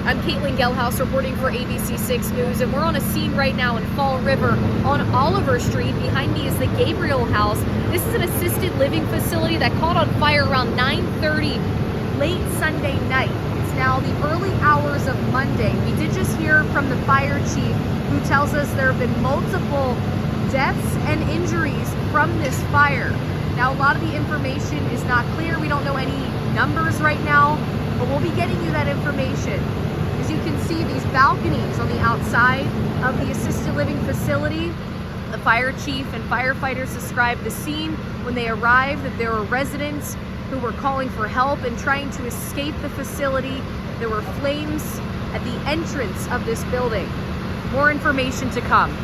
I'm Kaitlin Gehlhaus reporting for ABC6 News, and we're on a scene right now in Fall River on Oliver Street. Behind me is the Gabriel House. This is an assisted living facility that caught on fire around 9:30 late Sunday night. It's now the early hours of Monday. We did just hear from the fire chief, who tells us there have been multiple deaths and injuries from this fire. Now, a lot of the information is not clear. We don't know any numbers right now, but we'll be getting you that information. As you can see, these balconies on the outside of the assisted living facility, the fire chief and firefighters described the scene when they arrived, that there were residents who were calling for help and trying to escape the facility. There were flames at the entrance of this building. More information to come.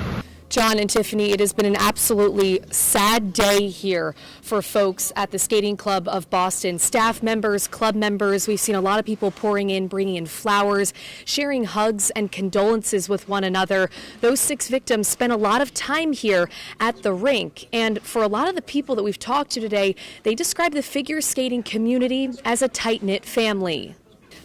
John and Tiffany, it has been an absolutely sad day here for folks at the Skating Club of Boston. Staff members, club members, we've seen a lot of people pouring in, bringing in flowers, sharing hugs and condolences with one another. Those 6 victims spent a lot of time here at the rink. And for a lot of the people that we've talked to today, they describe the figure skating community as a tight-knit family.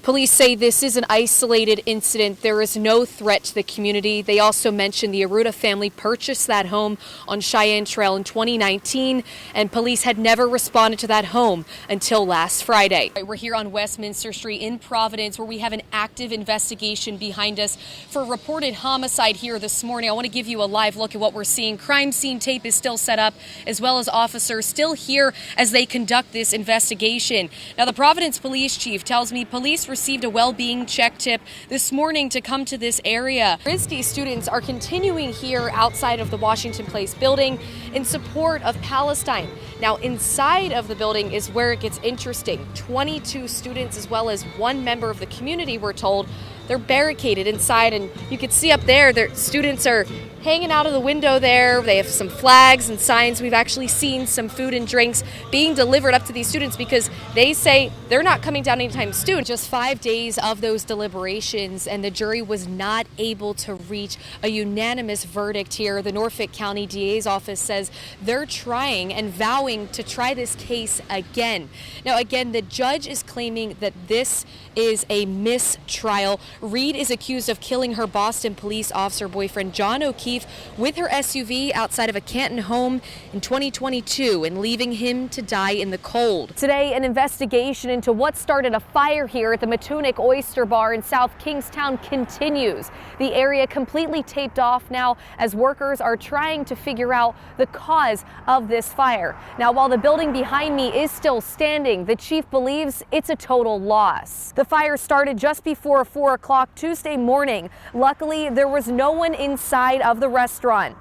Police say this is an isolated incident. There is no threat to the community. They also mentioned the Arruda family purchased that home on Cheyenne Trail in 2019, and police had never responded to that home until last Friday. We're here on Westminster Street in Providence, where we have an active investigation behind us for a reported homicide here this morning. I want to give you a live look at what we're seeing. Crime scene tape is still set up, as well as officers still here as they conduct this investigation. Now, the Providence police chief tells me police received a well-being check tip this morning to come to this area. RISD students are continuing here outside of the Washington Place building in support of Palestine. Now, inside of the building is where it gets interesting. 22 students, as well as 1 member of the community, we're told, they're barricaded inside, and you can see up there, their students are hanging out of the window there. They have some flags and signs. We've actually seen some food and drinks being delivered up to these students because they say they're not coming down anytime soon. Just 5 days of those deliberations, and the jury was not able to reach a unanimous verdict here. The Norfolk County DA's office says they're trying and vowing to try this case again. Now, again, the judge is claiming that this is a mistrial. Reed is accused of killing her Boston police officer boyfriend, John O'Keefe, with her SUV outside of a Canton home in 2022 and leaving him to die in the cold. Today, an investigation into what started a fire here at the Matunic Oyster Bar in South Kingstown continues. The area completely taped off now as workers are trying to figure out the cause of this fire. Now, while the building behind me is still standing, the chief believes it's a total loss. The fire started just before 4 o'clock Tuesday morning. Luckily, there was no one inside of the restaurant.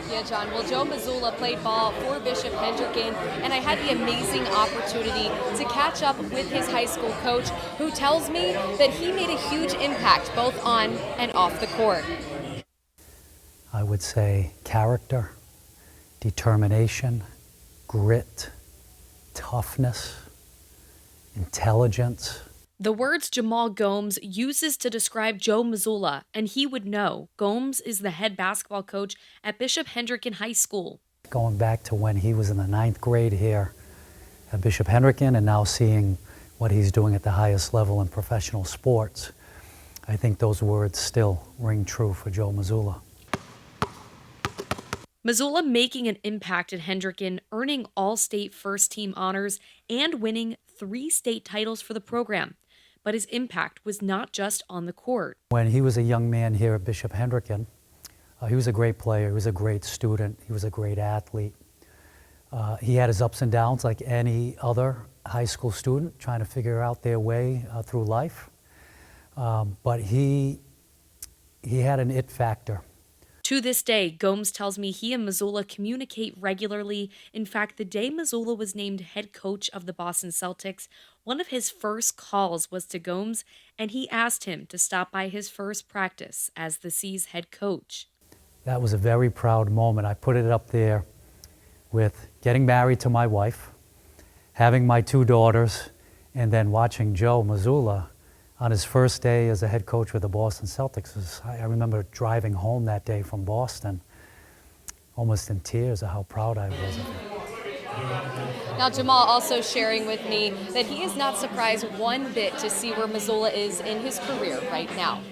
Yeah, John. Well, Joe Mazzulla played ball for Bishop Hendricken, and I had the amazing opportunity to catch up with his high school coach, who tells me that he made a huge impact both on and off the court. I would say character, determination, grit, toughness, intelligence. The words Jamal Gomes uses to describe Joe Mazzulla, and he would know. Gomes is the head basketball coach at Bishop Hendricken High School. Going back to when he was in the 9th grade here at Bishop Hendricken, and now seeing what he's doing at the highest level in professional sports, I think those words still ring true for Joe Mazzulla. Mazzulla making an impact at Hendricken, earning all-state first-team honors and winning 3 state titles for the program. But his impact was not just on the court. When he was a young man here at Bishop Hendricken, he was a great player, he was a great student, he was a great athlete. He had his ups and downs like any other high school student trying to figure out their way through life. But he had an it factor. To this day, Gomes tells me he and Mazzulla communicate regularly. In fact, the day Mazzulla was named head coach of the Boston Celtics, one of his first calls was to Gomes, and he asked him to stop by his first practice as the C's head coach. That was a very proud moment. I put it up there with getting married to my wife, having my 2 daughters, and then watching Joe Mazzulla on his first day as a head coach with the Boston Celtics. I remember driving home that day from Boston, almost in tears of how proud I was of him. Now, Jamal also sharing with me that he is not surprised one bit to see where Missoula is in his career right now.